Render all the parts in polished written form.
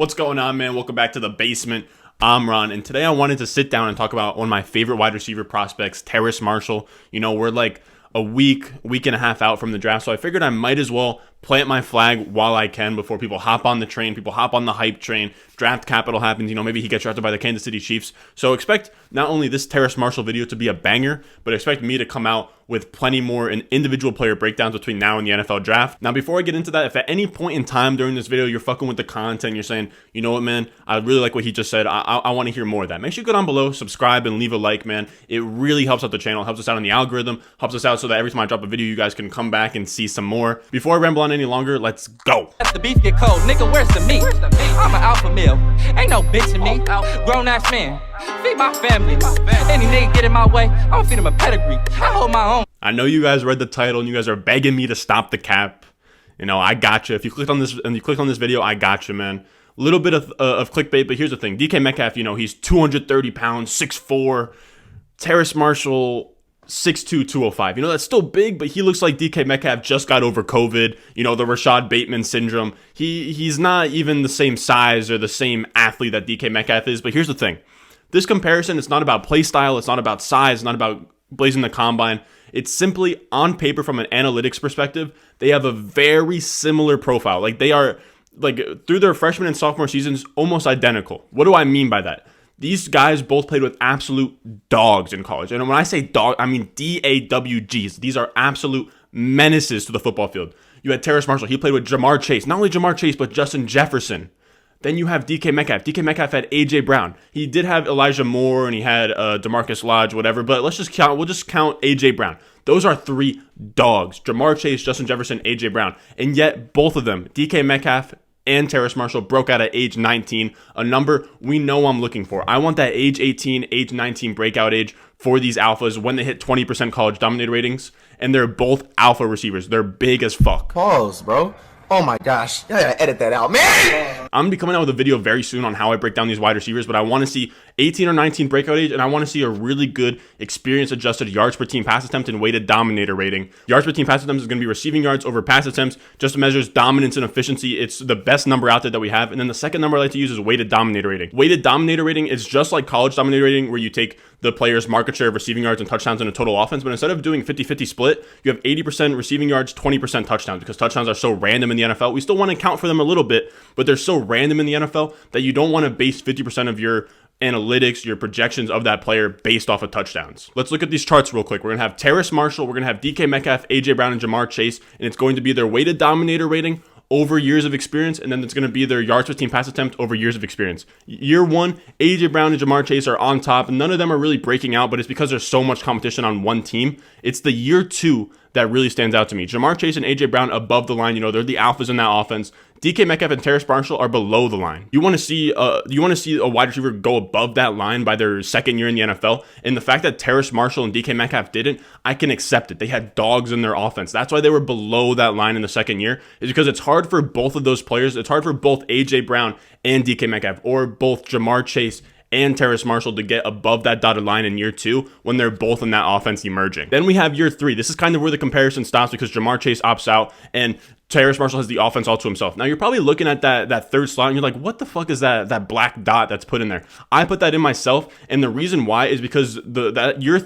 What's going on, man? Welcome back to the basement. I'm Ron, and today I wanted to sit down and talk about one of my favorite wide receiver prospects, Terrace Marshall. You know, we're like a week and a half out from the draft, so I figured I might as well plant my flag while I can before people hop on the train, people hop on the hype train, draft capital happens, maybe he gets drafted by the Kansas City Chiefs. So expect not only this Terrace Marshall video to be a banger, but expect me to come out with plenty more individual player breakdowns between now and the NFL draft. Now, before I get into that, if at any point in time during this video you're fucking with the content, you're saying, you know what, man, I really like what he just said, I want to hear more of that, make sure you go down below, subscribe, and leave a like, man. It really helps out the channel, helps us out on the algorithm, helps us out so that every time I drop a video, you guys can come back and see some more. Before I ramble on any longer, let's go. That's the beef get cold, nigga, where's the meat? I'm an alpha male, ain't no bitch in me. Grown ass man, feed my family. Any nigga get in my way, I'ma feed him a pedigree. I hold my own. I know you guys read the title and you guys are begging me to stop the cap. I got you. If you clicked on this and you clicked on this video, I got you, man. A little bit of clickbait, but here's the thing. DK Metcalf, he's 230 pounds, 6'4". Terrace Marshall, 6'2", 205. That's still big, but he looks like DK Metcalf just got over COVID. The Rashad Bateman syndrome. He's not even the same size or the same athlete that DK Metcalf is. But here's the thing. This comparison, it's not about play style. It's not about size. It's not about blazing the combine. It's simply on paper from an analytics perspective. They have a very similar profile. They are through their freshman and sophomore seasons, almost identical. What do I mean by that? These guys both played with absolute dogs in college. And when I say dog, I mean DAWGs. These are absolute menaces to the football field. You had Terrace Marshall. He played with Jamar Chase. Not only Jamar Chase, but Justin Jefferson. Then you have DK Metcalf. DK Metcalf had A.J. Brown. He did have Elijah Moore, and he had DeMarcus Lodge, whatever. But we'll just count A.J. Brown. Those are three dogs. Jamar Chase, Justin Jefferson, A.J. Brown. And yet, both of them, DK Metcalf and Terrace Marshall, broke out at age 19, a number we know I'm looking for. I want that age 18, age 19 breakout age for these alphas when they hit 20% college dominator ratings, and they're both alpha receivers. They're big as fuck. Pause, bro. Oh my gosh. I gotta edit that out, man. I'm gonna be coming out with a video very soon on how I break down these wide receivers, but I want to see 18 or 19 breakout age, and I want to see a really good experience adjusted yards per team pass attempt and weighted dominator rating. Yards per team pass attempts is going to be receiving yards over pass attempts, just measures dominance and efficiency. It's the best number out there that we have. And then the second number I like to use is weighted dominator rating. Weighted dominator rating is just like college dominator rating, where you take the player's market share of receiving yards and touchdowns in a total offense, but instead of doing 50-50 split, you have 80% receiving yards, 20% touchdowns, because touchdowns are so random in the NFL. We still want to account for them a little bit, but they're so random in the NFL that you don't want to base 50% of your analytics, your projections of that player based off of touchdowns. Let's look at these charts real quick. We're going to have Terrace Marshall, we're going to have DK Metcalf, A.J. Brown, and Jamar Chase, and it's going to be their weighted dominator rating over years of experience, and then it's going to be their yards per team pass attempt over years of experience. Year one, A.J. Brown and Jamar Chase are on top, and none of them are really breaking out, but it's because there's so much competition on one team. It's the year two that really stands out to me. Jamar Chase and A.J. Brown above the line, they're the alphas in that offense. DK Metcalf and Terrace Marshall are below the line. You want to see a wide receiver go above that line by their second year in the NFL, and the fact that Terrace Marshall and DK Metcalf didn't, I can accept it. They had dogs in their offense. That's why they were below that line in the second year, is because it's hard for both of those players. It's hard for both A.J. Brown and DK Metcalf, or both Jamar Chase and Terrace Marshall, to get above that dotted line in year two when they're both in that offense emerging. Then we have year three. This is kind of where the comparison stops, because Jamar Chase opts out and Terrace Marshall has the offense all to himself. Now, you're probably looking at that third slot and you're like, what the fuck is that black dot that's put in there? I put that in myself, and the reason why is because the year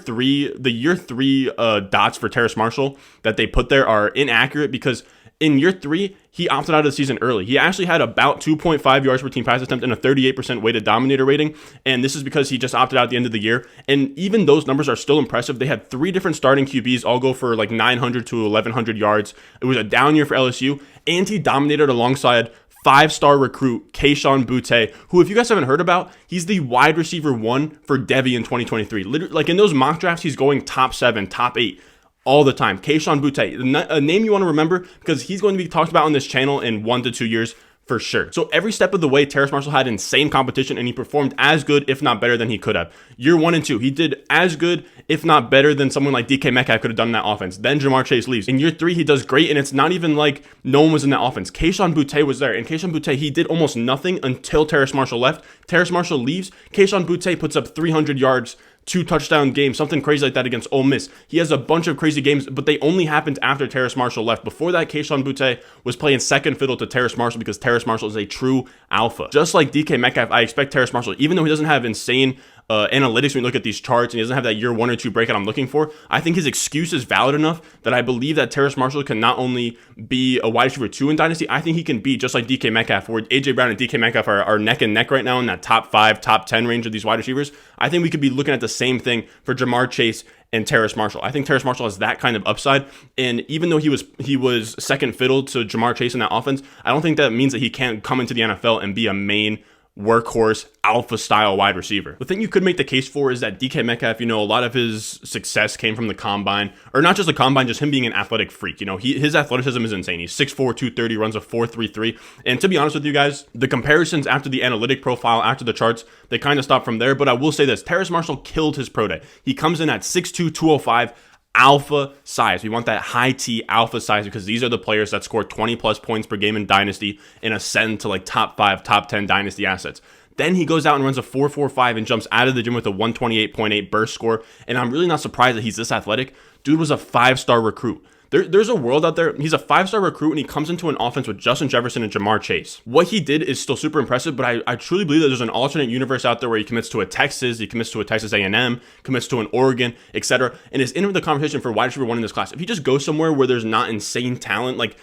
three dots for Terrace Marshall that they put there are inaccurate, because in year three, he opted out of the season early. He actually had about 2.5 yards per team pass attempt and a 38% weighted dominator rating, and this is because he just opted out at the end of the year. And even those numbers are still impressive. They had three different starting QBs all go for like 900 to 1,100 yards. It was a down year for LSU, and he dominated alongside five-star recruit Kayshon Boutte, who, if you guys haven't heard about, he's the wide receiver one for Devy in 2023. Literally, in those mock drafts, he's going top 7, top 8. All the time. Kayshon Boutte, a name you want to remember, because he's going to be talked about on this channel in 1 to 2 years for sure. So every step of the way, Terrace Marshall had insane competition, and he performed as good, if not better, than he could have. Year 1 and 2, he did as good, if not better, than someone like DK Metcalf could have done in that offense. Then Jamar Chase leaves. In year 3, he does great, and it's not even like no one was in that offense. Kayshon Boutte was there, and Kayshon Boutte, he did almost nothing until Terrace Marshall left. Terrace Marshall leaves. Kayshon Boutte puts up 300 yards, 2-touchdown games, something crazy like that against Ole Miss. He has a bunch of crazy games, but they only happened after Terrace Marshall left. Before that, Kayshon Boutte was playing second fiddle to Terrace Marshall because Terrace Marshall is a true alpha. Just like DK Metcalf, I expect Terrace Marshall, even though he doesn't have insane analytics when you look at these charts and he doesn't have that year 1 or 2 breakout I'm looking for, I think his excuse is valid enough that I believe that Terrace Marshall can not only be a wide receiver 2 in Dynasty, I think he can be just like DK Metcalf, where AJ Brown and DK Metcalf are neck and neck right now in that top 5, top 10 range of these wide receivers. I think we could be looking at the same thing for Jamar Chase and Terrace Marshall. I think Terrace Marshall has that kind of upside, and even though he was second fiddle to Jamar Chase in that offense, I don't think that means that he can't come into the NFL and be a main workhorse alpha style wide receiver. The thing you could make the case for is that DK Metcalf, a lot of his success came from the combine, or not just the combine, just him being an athletic freak. His athleticism is insane. He's 6'4", 230, runs a 4.33. And to be honest with you guys, the comparisons after the analytic profile, after the charts, they kind of stop from there. But I will say this, Terrace Marshall killed his pro day. He comes in at 6'2", 205, alpha size. We want that high T alpha size because these are the players that score 20 plus points per game in Dynasty and ascend to like top 5, top 10 Dynasty assets. Then he goes out and runs a 4.45 and jumps out of the gym with a 128.8 burst score. And I'm really not surprised that he's this athletic. Dude was a 5-star recruit. There's a world out there. He's a 5-star recruit and he comes into an offense with Justin Jefferson and Jamar Chase. What he did is still super impressive, but I truly believe that there's an alternate universe out there where he commits to a Texas, he commits to a Texas A&M, commits to an Oregon, etc. And is in the conversation for wide receiver 1 in this class. If he just goes somewhere where there's not insane talent, like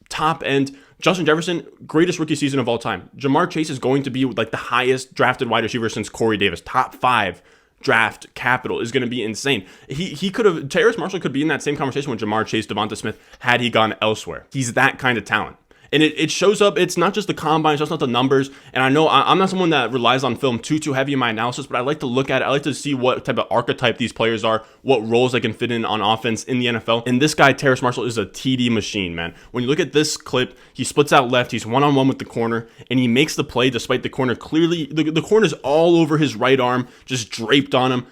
top end, Justin Jefferson, greatest rookie season of all time. Jamar Chase is going to be like the highest drafted wide receiver since Corey Davis, top 5. Draft capital is going to be insane. He could have, Terrace Marshall could be in that same conversation with Jamar Chase, Devonta Smith, had he gone elsewhere. He's that kind of talent. And it shows up. It's not just the combine, it's just not the numbers. And I know I'm not someone that relies on film too heavy in my analysis, but I like to look at it. I like to see what type of archetype these players are, what roles they can fit in on offense in the NFL. And this guy, Terrace Marshall, is a TD machine, man. When you look at this clip, he splits out left, he's one-on-one with the corner, and he makes the play despite the corner clearly, the corner's all over his right arm, just draped on him,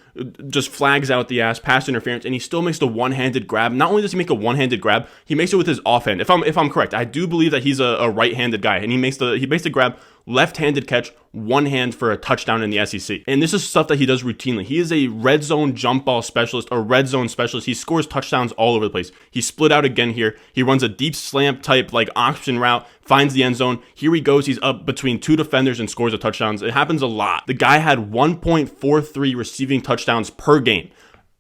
just flags out the ass, pass interference, and he still makes the one-handed grab. Not only does he make a one-handed grab, he makes it with his offhand. If I'm correct, I do believe that he's a right-handed guy, and he makes the grab, left-handed catch, one hand for a touchdown in the SEC. And this is stuff that he does routinely. He is a red zone jump ball specialist, or red zone specialist. He scores touchdowns all over the place. He split out again here. He runs a deep slant type like option route, finds the end zone. Here he goes. He's up between 2 defenders and scores a touchdown. It happens a lot. The guy had 1.43 receiving touchdowns per game.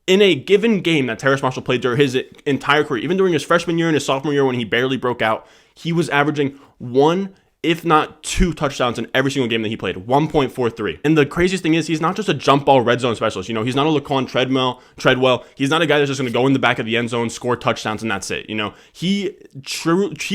In a given game that Terrace Marshall played during his entire career, even during his freshman year and his sophomore year when he barely broke out, he was averaging 1, if not 2 touchdowns in every single game that he played, 1.43. And the craziest thing is he's not just a jump ball red zone specialist. He's not a Laquan Treadwell. He's not a guy that's just going to go in the back of the end zone, score touchdowns, and that's it. He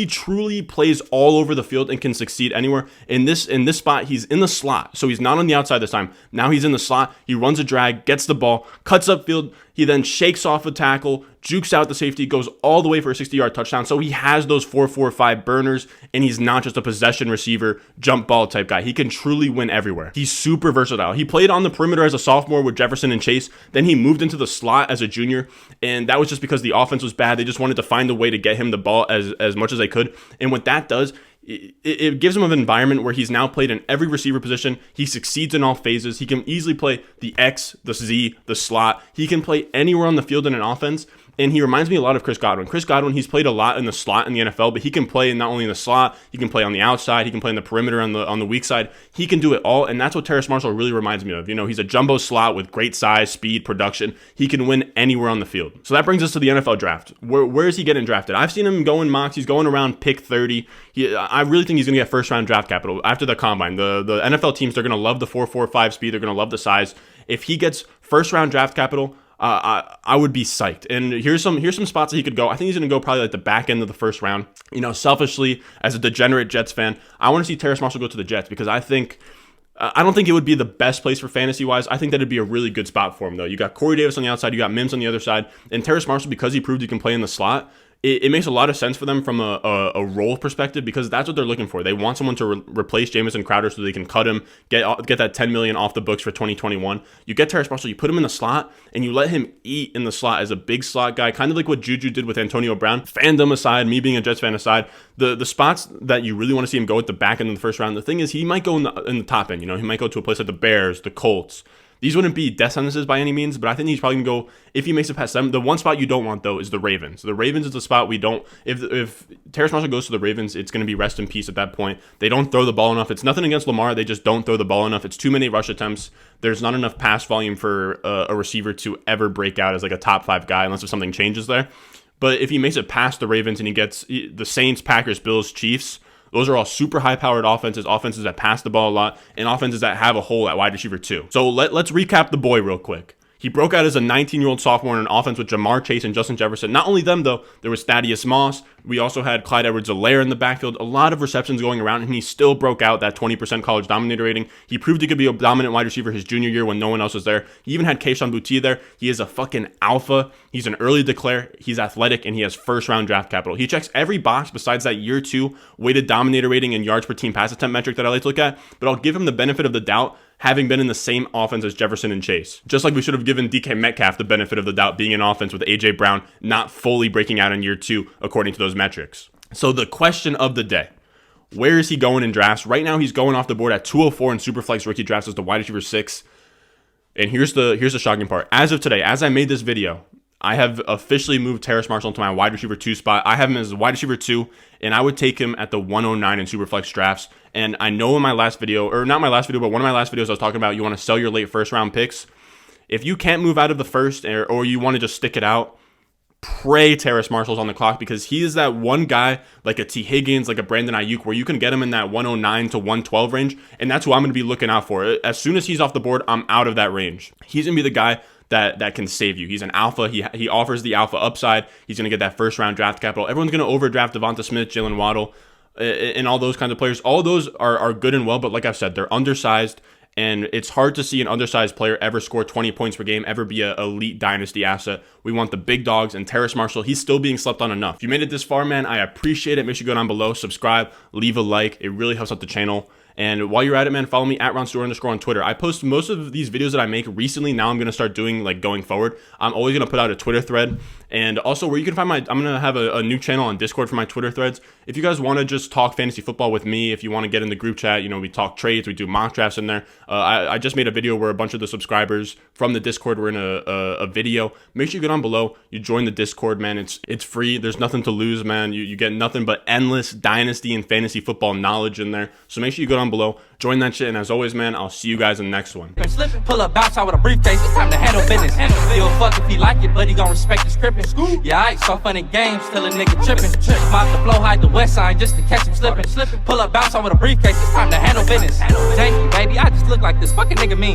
truly plays all over the field and can succeed anywhere. In this spot, he's in the slot. So he's not on the outside this time. Now he's in the slot. He runs a drag, gets the ball, cuts upfield. He then shakes off a tackle, jukes out the safety, goes all the way for a 60-yard touchdown. So he has those 4.45 burners, and he's not just a possession receiver, jump ball type guy. He can truly win everywhere. He's super versatile. He played on the perimeter as a sophomore with Jefferson and Chase. Then he moved into the slot as a junior, and that was just because the offense was bad. They just wanted to find a way to get him the ball as much as they could. And what that does, it gives him an environment where he's now played in every receiver position. He succeeds in all phases. He can easily play the X, the Z, the slot. He can play anywhere on the field in an offense. And he reminds me a lot of Chris Godwin. Chris Godwin, he's played a lot in the slot in the NFL, but he can play not only in the slot, he can play on the outside, he can play in the perimeter on the weak side. He can do it all, and that's what Terrace Marshall really reminds me of. He's a jumbo slot with great size, speed, production. He can win anywhere on the field. So that brings us to the NFL draft. Where is he getting drafted? I've seen him go in mocks. He's going around pick 30. I really think he's going to get first-round draft capital after the combine. The NFL teams, they're going to love the 4.45 speed. They're going to love the size. If he gets first-round draft capital, I would be psyched. And here's some spots that he could go. I think he's going to go probably like the back end of the first round. Selfishly, as a degenerate Jets fan, I want to see Terrace Marshall go to the Jets because I don't think it would be the best place for fantasy-wise. I think that it'd be a really good spot for him, though. You got Corey Davis on the outside, you got Mims on the other side, and Terrace Marshall, because he proved he can play in the slot, it makes a lot of sense for them from a role perspective because that's what they're looking for. They want someone to replace Jamison Crowder so they can cut him, get that $10 million off the books for 2021. You get Terrace Marshall, you put him in the slot, and you let him eat in the slot as a big slot guy, kind of like what Juju did with Antonio Brown. Fandom aside, me being a Jets fan aside, the spots that you really want to see him go at the back end of the first round, the thing is he might go in the top end. He might go to a place like the Bears, the Colts, These wouldn't be death sentences by any means, but I think he's probably going to go, if he makes it past them. The one spot you don't want, though, is the Ravens. The Ravens is the spot we don't, if Terrace Marshall goes to the Ravens, it's going to be rest in peace at that point. They don't throw the ball enough. It's nothing against Lamar. They just don't throw the ball enough. It's too many rush attempts. There's not enough pass volume for a receiver to ever break out as like a top 5 guy unless if something changes there. But if he makes it past the Ravens and he gets the Saints, Packers, Bills, Chiefs, those are all super high-powered offenses that pass the ball a lot, and offenses that have a hole at wide receiver too. So let's recap the boy real quick. He broke out as a 19-year-old sophomore in an offense with Jamar Chase and Justin Jefferson. Not only them, though, there was Thaddeus Moss. We also had Clyde Edwards-Helaire in the backfield. A lot of receptions going around, and he still broke out that 20% college dominator rating. He proved he could be a dominant wide receiver his junior year when no one else was there. He even had Kayshon Boutte there. He is a fucking alpha. He's an early declare. He's athletic, and he has first-round draft capital. He checks every box besides that year 2 weighted dominator rating and yards per team pass attempt metric that I like to look at, but I'll give him the benefit of the doubt having been in the same offense as Jefferson and Chase. Just like we should have given DK Metcalf the benefit of the doubt being in offense with A.J. Brown not fully breaking out in year 2 according to those metrics. So the question of the day, where is he going in drafts? Right now he's going off the board at 204 in Superflex rookie drafts as the wide receiver 6. And here's the shocking part. As of today, as I made this video, I have officially moved Terrace Marshall into my wide receiver 2 spot. I have him as a wide receiver 2, and I would take him at the 109 in Superflex drafts. And I know in my last video, or not my last video, but one of my last videos I was talking about you want to sell your late first round picks. If you can't move out of the first, or you want to just stick it out, pray Terrace Marshall's on the clock, because he is that one guy like a T. Higgins, like a Brandon Ayuk, where you can get him in that 109 to 112 range, and that's who I'm going to be looking out for. As soon as he's off the board, I'm out of that range. He's going to be the guy that can save you. He's an alpha. He offers the alpha upside. He's going to get that first round draft capital. Everyone's going to overdraft Devonta Smith, Jalen Waddle, and all those kinds of players. All those are good and well, but like I've said, they're undersized, and it's hard to see an undersized player ever score 20 points per game, ever be an elite dynasty asset. We want the big dogs, and Terrace Marshall, he's still being slept on enough. If you made it this far, man, I appreciate it. Make sure you go down below, subscribe, leave a like. It really helps out the channel. And while you're at it, man, follow me at @RonStewart_ on Twitter. I post most of these videos that I make recently. Now I'm going to start doing, like, going forward. I'm always going to put out a Twitter thread. And also where you can find I'm going to have a new channel on Discord for my Twitter threads. If you guys want to just talk fantasy football with me, if you want to get in the group chat, we talk trades, we do mock drafts in there. I just made a video where a bunch of the subscribers from the Discord were in a video. Make sure you get on below. You join the Discord, man. It's free. There's nothing to lose, man. You get nothing but endless dynasty and fantasy football knowledge in there. So make sure you go down below, join that shit. And as always, man, I'll see you guys in the next one. Pull up, bounce out with a briefcase. It's time to handle business. You'll fuck if he like it, but he gon' respect the scripting. Yeah, I so fun in games, still a nigga tripping. Mop the flow, hide the west side just to catch him slipping. Pull up, bounce out with a briefcase. It's time to handle business. Thank you, baby. I just look like this fucking nigga mean.